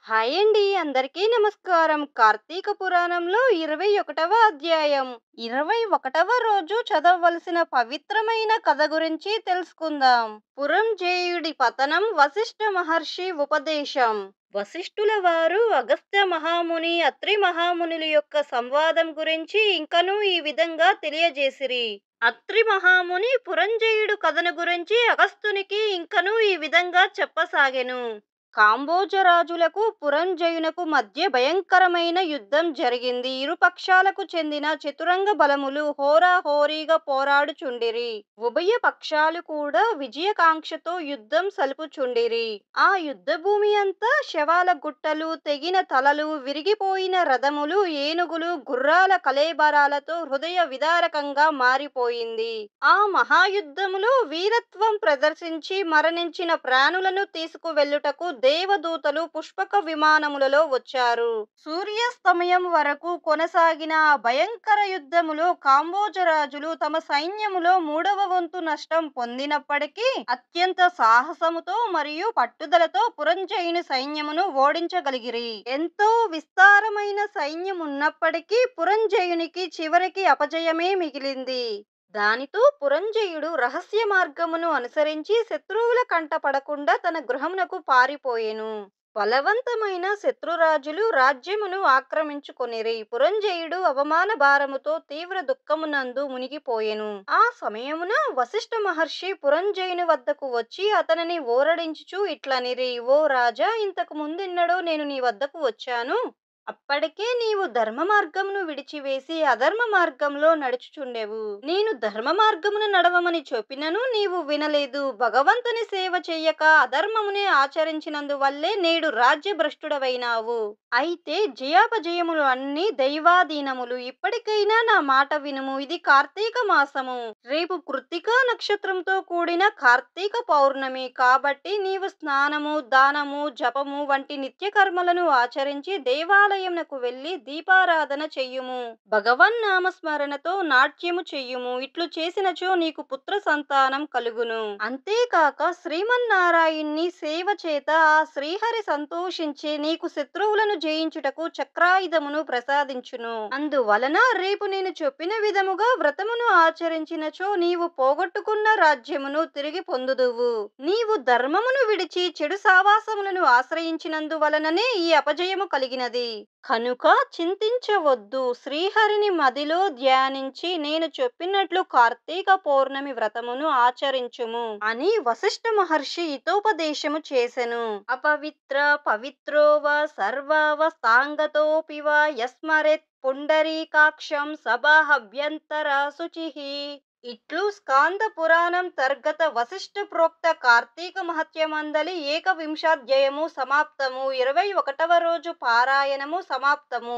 Hi అండి. అందరికీ నమస్కారం. కార్తీక పురాణంలో 21వ అధ్యాయం 21వ రోజు చదవవలసిన పవిత్రమైన కథ గురించి తెలుసుకుందాం. పురంజేయుడి పతనం, వశిష్ఠ మహర్షి ఉపదేశం. వశిష్ఠుల వారు అగస్త్య మహాముని, అత్రి మహామునుల యొక్క సంవాదం గురించి ఇంకనూ ఈ విధంగా తెలియజేసిరి. అత్రి మహాముని పురంజేయుడు కథను గురించి అగస్త్యునికి ఇంకనూ ఈ విధంగా చెప్పసాగెను. కాంబోజరాజులకు పురంజయునకు మధ్య భయంకరమైన యుద్ధం జరిగింది. ఇరు పక్షాలకు చెందిన చతురంగ బలములు హోరాహోరీగా పోరాడుచుండిరి. ఉభయ పక్షాలు కూడా విజయకాంక్షతో యుద్ధం సలుపుచుండిరి. ఆ యుద్ధ భూమి అంతా శవాల గుట్టలు, తెగిన తలలు, విరిగిపోయిన రథములు, ఏనుగులు, గుర్రాల కళేబరాలతో హృదయ విదారకంగా మారిపోయింది. ఆ మహాయుద్ధములో వీరత్వం ప్రదర్శించి మరణించిన ప్రాణులను తీసుకువెళ్ళుటకు దేవదూతలు పుష్పక విమానములలో వచ్చారు. సూర్యాస్తమయం వరకు కొనసాగిన ఆ భయంకర యుద్ధములో కాంబోజరాజులు తమ సైన్యములో 3వ వంతు నష్టం పొందినప్పటికీ అత్యంత సాహసముతో మరియు పట్టుదలతో పురంజయుని సైన్యమును ఓడించగలిగిరి. ఎంతో విస్తారమైన సైన్యం ఉన్నప్పటికీ పురంజయునికి చివరికి అపజయమే మిగిలింది. దానితో పురంజయుడు రహస్య మార్గమును అనుసరించి శత్రువుల కంట పడకుండా తన గృహమునకు పారిపోయెను. బలవంతమైన శత్రురాజులు రాజ్యమును ఆక్రమించుకొనిరి. పురంజయుడు అవమాన భారముతో తీవ్ర దుఃఖమునందు మునిగిపోయెను. ఆ సమయమున వశిష్ఠ మహర్షి పురంజయుని వద్దకు వచ్చి అతనిని ఓరడించుచు ఇట్లనిరి: ఓ రాజా, ఇంతకు ముందెన్నడో నేను నీ వద్దకు వచ్చాను. అప్పటికే నీవు ధర్మ మార్గమును విడిచివేసి అధర్మ మార్గంలో నడుచుచుండెవు. నేను ధర్మ మార్గమును నడవమని చెప్పినను నీవు వినలేదు. భగవంతుని సేవ చెయ్యక అధర్మమునే ఆచరించినందువల్లే నేడు రాజ్యభ్రష్టుడవైనావు. అయితే జయాపజయములు అన్ని దైవాధీనములు. ఇప్పటికైనా నా మాట వినుము. ఇది కార్తీక మాసము. రేపు కృత్తికా నక్షత్రంతో కూడిన కార్తీక పౌర్ణమి. కాబట్టి నీవు స్నానము, దానము, జపము వంటి నిత్య కర్మలను ఆచరించి దేవాలయమునకు వెళ్లి దీపారాధన చెయ్యుము. భగవన్ నామస్మరణతో నాట్యము చెయ్యుము. ఇట్లు చేసినచో నీకు పుత్ర సంతానం కలుగును. అంతేకాక శ్రీమన్నారాయణ్ణి సేవ చేత ఆ శ్రీహరి సంతోషించి నీకు శత్రువులను జయించుటకు చక్రాయుధమును ప్రసాదించును. అందువలన రేపు నేను చెప్పిన విధముగా వ్రతమును ఆచరించినచో నీవు పోగొట్టుకున్న రాజ్యమును తిరిగి పొందుదువు. నీవు ధర్మమును విడిచి చెడు సావాసములను ఆశ్రయించినందువలననే ఈ అపజయము కలిగినది. కనుక చింతించవద్దు. శ్రీహరిని మదిలో ధ్యానించి నేను చెప్పినట్లు కార్తీక పౌర్ణమి వ్రతమును ఆచరించుము అని వశిష్ఠ మహర్షి హితోపదేశము చేసెను. అపవిత్ర పవిత్రోవ సర్వావస్థాంగతోపి వా యస్మరేత్ పుండరీకాక్షం సభాహ్యంతర శుచిః. ఇట్లు స్కాంద పురాణంతర్గత వశిష్ఠ ప్రోక్త కార్తీక మహత్యమందలి 21వ అధ్యాయము సమాప్తము. 21వ రోజు పారాయణము సమాప్తము.